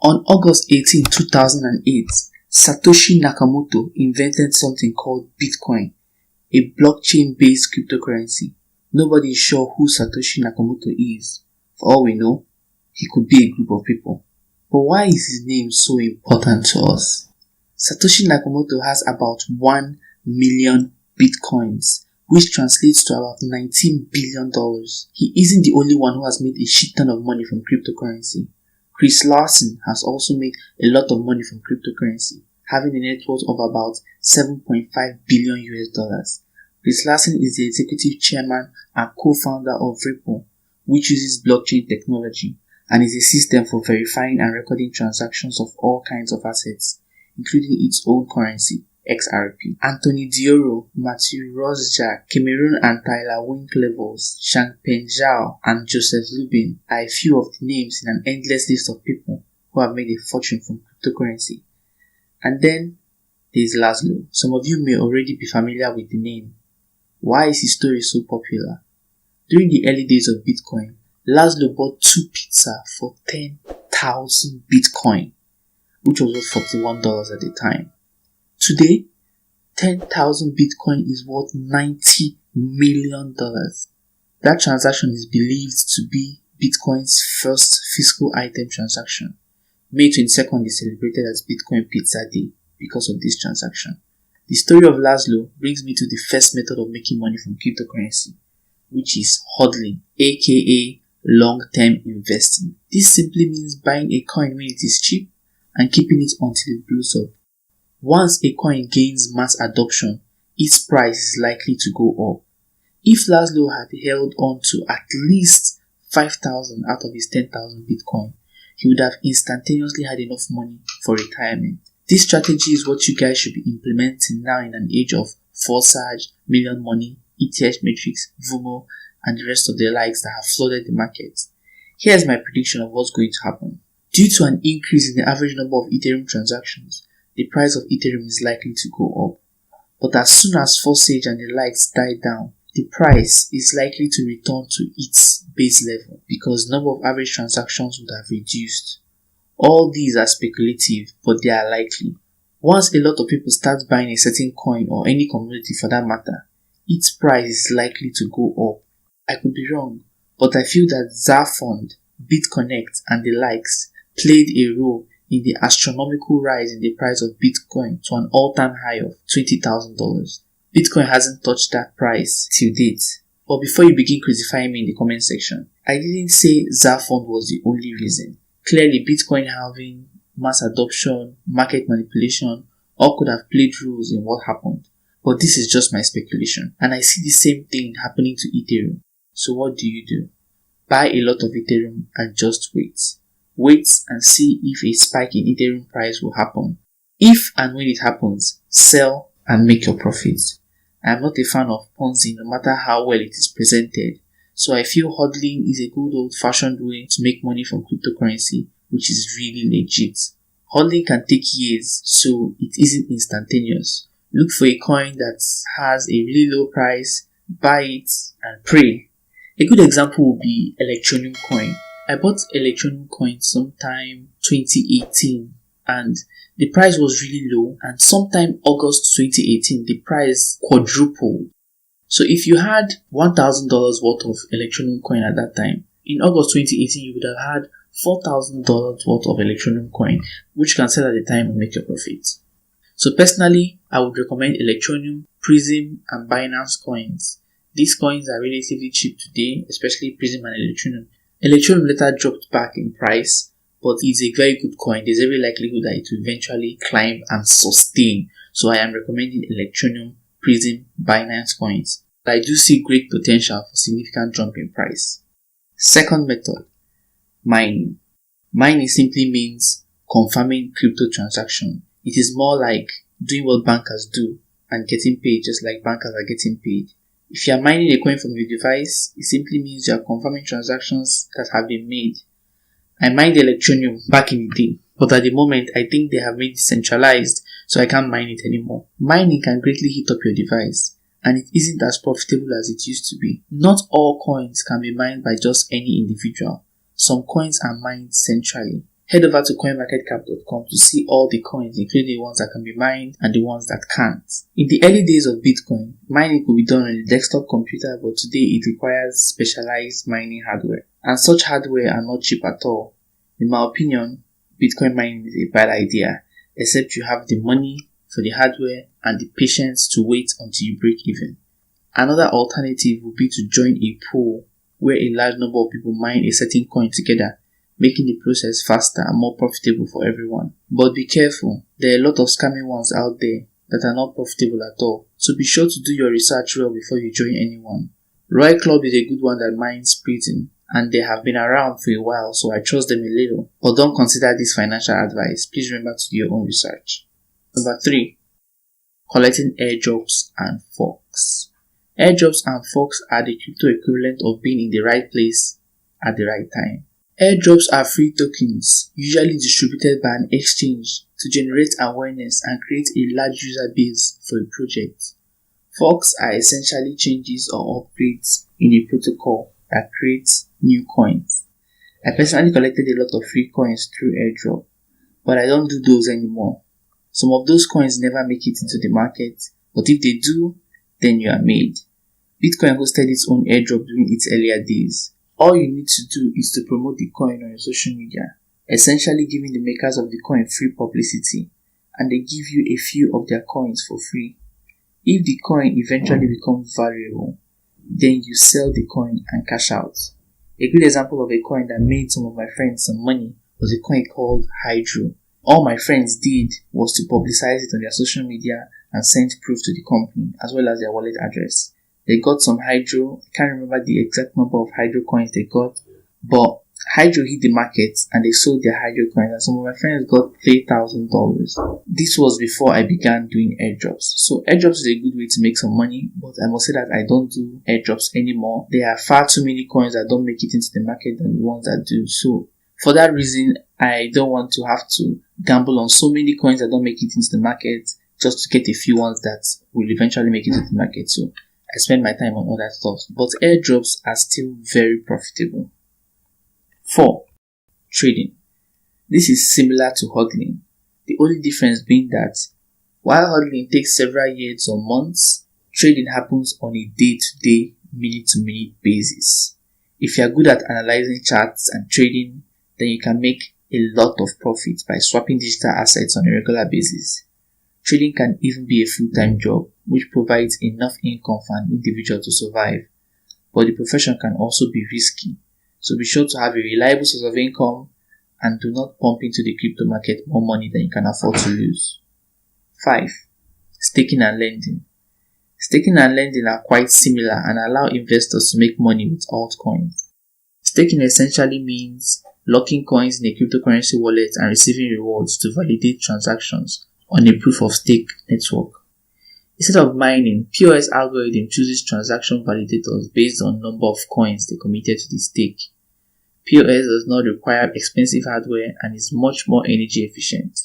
On August 18, 2008, Satoshi Nakamoto invented something called Bitcoin, a blockchain-based cryptocurrency. Nobody is sure who Satoshi Nakamoto is. For all we know, he could be a group of people. But why is his name so important to us? Satoshi Nakamoto has about 1 million Bitcoins, which translates to about $19 billion. He isn't the only one who has made a shit ton of money from cryptocurrency. Chris Larsen has also made a lot of money from cryptocurrency, having a net worth of about $7.5 billion US. Chris Larsen is the executive chairman and co-founder of Ripple, which uses blockchain technology and is a system for verifying and recording transactions of all kinds of assets, including its own currency, XRP. Anthony Dioro, Matthew Rosjak, Cameron and Tyler Winklevels, Changpeng Zhao, and Joseph Lubin are a few of the names in an endless list of people who have made a fortune from cryptocurrency. And then there's Laszlo. Some of you may already be familiar with the name. Why is his story so popular? During the early days of Bitcoin, Laszlo bought 2 pizza for 10,000 Bitcoin, which was worth $41 at the time. Today, 10,000 Bitcoin is worth $90 million. That transaction is believed to be Bitcoin's first physical item transaction. May 22nd is celebrated as Bitcoin Pizza Day because of this transaction. The story of Laszlo brings me to the first method of making money from cryptocurrency, which is hodling, aka long-term investing. This simply means buying a coin when it is cheap and keeping it until it blows up. Once a coin gains mass adoption, its price is likely to go up. If Laszlo had held on to at least 5,000 out of his 10,000 Bitcoin, he would have instantaneously had enough money for retirement. This strategy is what you guys should be implementing now in an age of Forsage, Million Money, ETH Matrix, Vumo, and the rest of the likes that have flooded the market. Here's my prediction of what's going to happen. Due to an increase in the average number of Ethereum transactions, the price of Ethereum is likely to go up. But as soon as Forsage and the likes die down, the price is likely to return to its base level because the number of average transactions would have reduced. All these are speculative, but they are likely. Once a lot of people start buying a certain coin or any commodity for that matter, its price is likely to go up. I could be wrong, but I feel that Zafond, BitConnect, and the likes played a role in the astronomical rise in the price of Bitcoin to an all-time high of $20,000. Bitcoin hasn't touched that price till date. But before you begin crucifying me in the comment section, I didn't say Zafond was the only reason. Clearly, Bitcoin halving, mass adoption, market manipulation, all could have played roles in what happened. But this is just my speculation, and I see the same thing happening to Ethereum. So what do? Buy a lot of Ethereum and just wait. Wait and see if a spike in Ethereum price will happen. If and when it happens, sell and make your profits. I am not a fan of Ponzi no matter how well it is presented, so I feel hodling is a good old-fashioned way to make money from cryptocurrency, which is really legit. Hodling can take years, so it isn't instantaneous. Look for a coin that has a really low price, buy it, and pray. A good example would be Electroneum coin. I bought Electroneum coin sometime 2018 and the price was really low, and sometime August 2018 the price quadrupled. So if you had $1,000 worth of Electroneum coin at that time, in August 2018 you would have had $4,000 worth of Electroneum coin, which you can sell at the time and make your profits. So personally, I would recommend Electroneum, Prism, and Binance coins. These coins are relatively cheap today, especially Prism and Electroneum. Electroneum later dropped back in price, but it's a very good coin. There's every likelihood that it will eventually climb and sustain. So I am recommending Electroneum, Prism, Binance coins. I do see great potential for significant jump in price. Second method, mining. Mining simply means confirming crypto transaction. It is more like doing what bankers do and getting paid just like bankers are getting paid. If you are mining a coin from your device, it simply means you are confirming transactions that have been made. I mined Electroneum back in the day, but at the moment I think they have made it centralized, so I can't mine it anymore. Mining can greatly heat up your device, and it isn't as profitable as it used to be. Not all coins can be mined by just any individual. Some coins are mined centrally. Head over to coinmarketcap.com to see all the coins, including the ones that can be mined and the ones that can't. In the early days of Bitcoin, mining could be done on a desktop computer, but today it requires specialized mining hardware. And such hardware are not cheap at all. In my opinion, Bitcoin mining is a bad idea, except you have the money for the hardware and the patience to wait until you break even. Another alternative would be to join a pool where a large number of people mine a certain coin together, making the process faster and more profitable for everyone. But be careful, there are a lot of scamming ones out there that are not profitable at all, so be sure to do your research well before you join anyone. Roy Club is a good one that mines prison, and they have been around for a while, so I trust them a little. But don't consider this financial advice. Please remember to do your own research. Number 3. Collecting airdrops and forks. Airdrops and forks are the crypto equivalent of being in the right place at the right time. Airdrops are free tokens, usually distributed by an exchange to generate awareness and create a large user base for a project. Forks are essentially changes or upgrades in a protocol that creates new coins. I personally collected a lot of free coins through airdrop, but I don't do those anymore. Some of those coins never make it into the market, but if they do, then you are made. Bitcoin hosted its own airdrop during its earlier days. All you need to do is to promote the coin on your social media, essentially giving the makers of the coin free publicity, and they give you a few of their coins for free. If the coin eventually becomes valuable, then you sell the coin and cash out. A good example of a coin that made some of my friends some money was a coin called Hydro. All my friends did was to publicize it on their social media and send proof to the company as well as their wallet address. They got some Hydro. I can't remember the exact number of Hydro coins they got, but Hydro hit the market and they sold their Hydro coins, and some of my friends got $3,000. This was before I began doing airdrops. So airdrops is a good way to make some money, but I must say that I don't do airdrops anymore. There are far too many coins that don't make it into the market than the ones that do. So for that reason, I don't want to have to gamble on so many coins that don't make it into the market just to get a few ones that will eventually make it into the market. So I spend my time on all that stuff. But airdrops are still very profitable. 4. Trading. This is similar to hodling. The only difference being that while hodling takes several years or months, trading happens on a day-to-day, minute-to-minute basis. If you are good at analyzing charts and trading, then you can make a lot of profit by swapping digital assets on a regular basis. Trading can even be a full-time job, which provides enough income for an individual to survive. But the profession can also be risky, so be sure to have a reliable source of income and do not pump into the crypto market more money than you can afford to lose. 5. Staking and lending. Staking and lending are quite similar and allow investors to make money with altcoins. Staking essentially means locking coins in a cryptocurrency wallet and receiving rewards to validate transactions on a proof-of-stake network. Instead of mining, POS algorithm chooses transaction validators based on number of coins they committed to the stake. POS does not require expensive hardware and is much more energy efficient.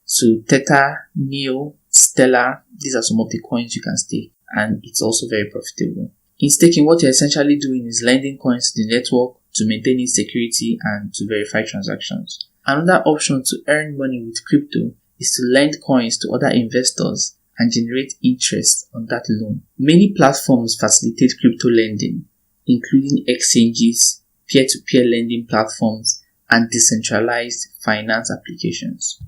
So Theta, Neo, Stellar, these are some of the coins you can stake, and it's also very profitable. In staking, what you're essentially doing is lending coins to the network to maintain its security and to verify transactions. Another option to earn money with crypto is to lend coins to other investors and generate interest on that loan. Many platforms facilitate crypto lending, including exchanges, peer-to-peer lending platforms, and decentralized finance applications.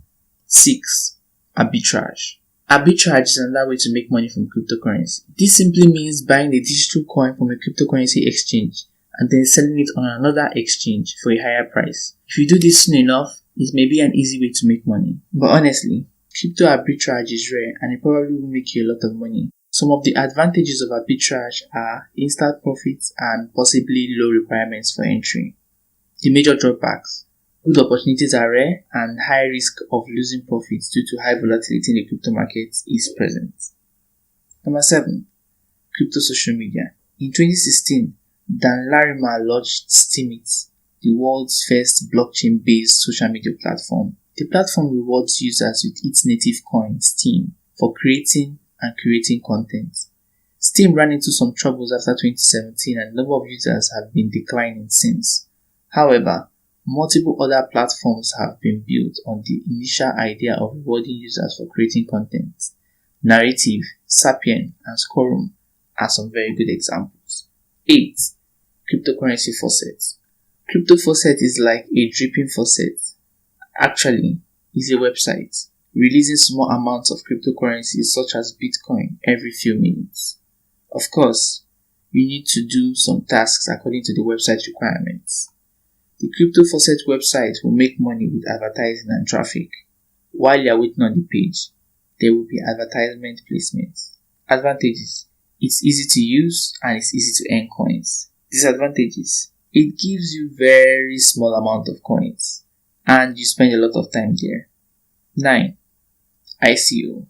6. Arbitrage. Arbitrage is another way to make money from cryptocurrency. This simply means buying a digital coin from a cryptocurrency exchange and then selling it on another exchange for a higher price. If you do this soon enough, it may be an easy way to make money. But honestly, crypto arbitrage is rare and it probably will make you a lot of money. Some of the advantages of arbitrage are instant profits and possibly low requirements for entry. The major drawbacks: good opportunities are rare and high risk of losing profits due to high volatility in the crypto markets is present. Number 7. Crypto social media. In 2016, Dan Larimer launched Steemit, the world's first blockchain-based social media platform. The platform rewards users with its native coin, Steem, for creating and curating content. Steem ran into some troubles after 2017 and the number of users have been declining since. However, Multiple other platforms have been built on the initial idea of rewarding users for creating content. Narrative, Sapien, and Scorum are some very good examples. 8. Cryptocurrency faucet. Crypto faucet is like a dripping faucet. Actually, it's a website releasing small amounts of cryptocurrencies such as Bitcoin every few minutes. Of course, you need to do some tasks according to the website requirements. The Crypto Faucet website will make money with advertising and traffic. While you are waiting on the page, there will be advertisement placements. Advantages: it's easy to use and it's easy to earn coins. Disadvantages: it gives you very small amount of coins and you spend a lot of time there. 9. ICO.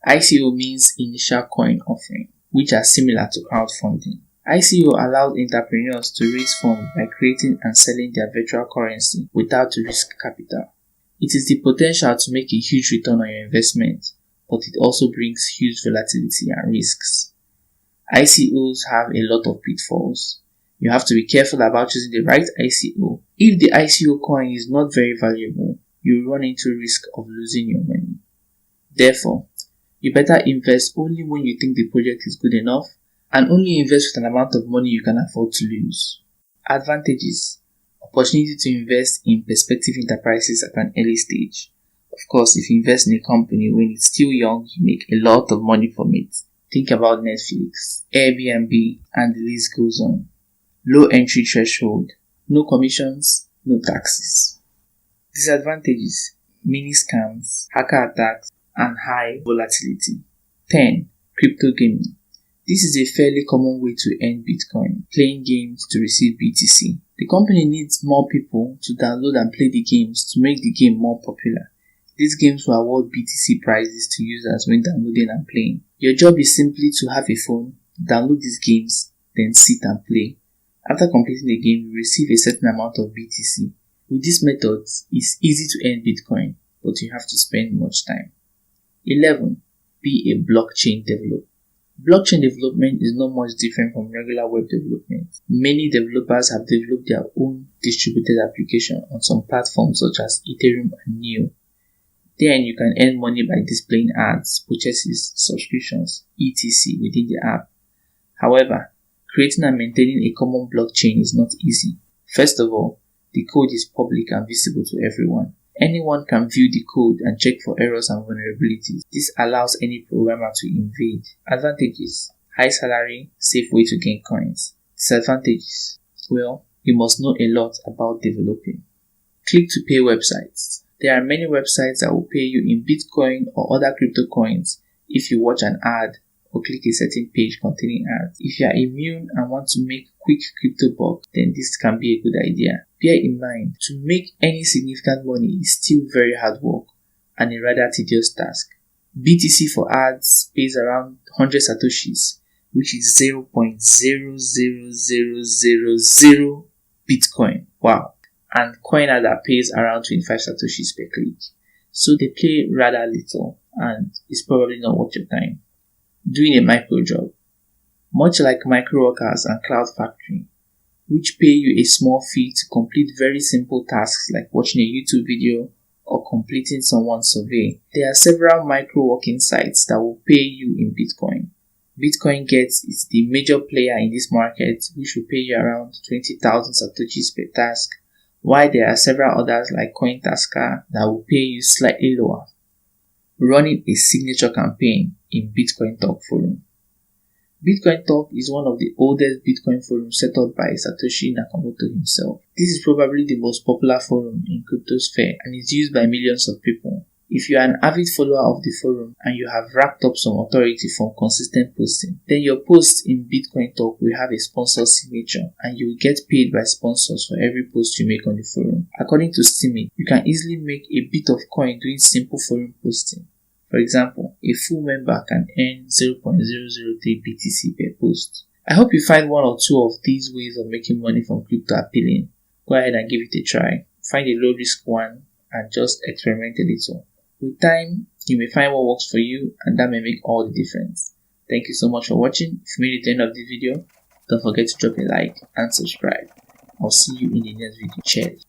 ICO means initial coin offering, which are similar to crowdfunding. ICO allows entrepreneurs to raise funds by creating and selling their virtual currency without risk capital. It is the potential to make a huge return on your investment, but it also brings huge volatility and risks. ICOs have a lot of pitfalls. You have to be careful about choosing the right ICO. If the ICO coin is not very valuable, you run into risk of losing your money. Therefore, you better invest only when you think the project is good enough and only invest with an amount of money you can afford to lose. Advantages: opportunity to invest in prospective enterprises at an early stage. Of course, if you invest in a company when it's still young, you make a lot of money from it. Think about Netflix, Airbnb, and the list goes on. Low entry threshold, no commissions, no taxes. Disadvantages: mini scams, hacker attacks, and high volatility. 10. Crypto gaming. This is a fairly common way to earn Bitcoin, playing games to receive BTC. The company needs more people to download and play the games to make the game more popular. These games will award BTC prizes to users when downloading and playing. Your job is simply to have a phone, download these games, then sit and play. After completing the game, you receive a certain amount of BTC. With these methods, it's easy to earn Bitcoin, but you have to spend much time. 11. Be a blockchain developer. Blockchain development is not much different from regular web development. Many developers have developed their own distributed application on some platforms such as Ethereum and Neo. Then you can earn money by displaying ads, purchases, subscriptions, etc. within the app. However, creating and maintaining a common blockchain is not easy. First of all, the code is public and visible to everyone. Anyone can view the code and check for errors and vulnerabilities. This allows any programmer to invade. Advantages: high salary, safe way to gain coins. Disadvantages: well, you must know a lot about developing. Click to pay websites. There are many websites that will pay you in Bitcoin or other crypto coins if you watch an ad or click a certain page containing ads. If you are immune and want to make quick crypto bucks, then this can be a good idea. Bear in mind, to make any significant money is still very hard work and a rather tedious task. BTC for ads pays around 100 satoshis, which is 0.00000 Bitcoin. Wow. And CoinAdder pays around 25 satoshis per click. So they pay rather little and it's probably not worth your time. Doing a micro job. Much like micro workers and Cloud Factory, which pay you a small fee to complete very simple tasks like watching a YouTube video or completing someone's survey, there are several micro working sites that will pay you in Bitcoin. Bitcoin Gets is the major player in this market, which will pay you around 20,000 satoshis per task, while there are several others like CoinTasker that will pay you slightly lower. Running a signature campaign in Bitcoin Talk forum. Bitcoin Talk is one of the oldest Bitcoin forums set up by Satoshi Nakamoto himself. This is probably the most popular forum in cryptosphere and is used by millions of people. If you are an avid follower of the forum and you have racked up some authority from consistent posting, then your post in Bitcoin Talk will have a sponsor signature and you will get paid by sponsors for every post you make on the forum. According to Steemit, you can easily make a bit of coin doing simple forum posting. For example, a full member can earn 0.003 BTC per post. I hope you find one or two of these ways of making money from crypto appealing. Go ahead and give it a try. Find a low risk one and just experiment a little. With time, you may find what works for you and that may make all the difference. Thank you so much for watching. If you made it to the end of this video, don't forget to drop a like and subscribe. I'll see you in the next video. Cheers.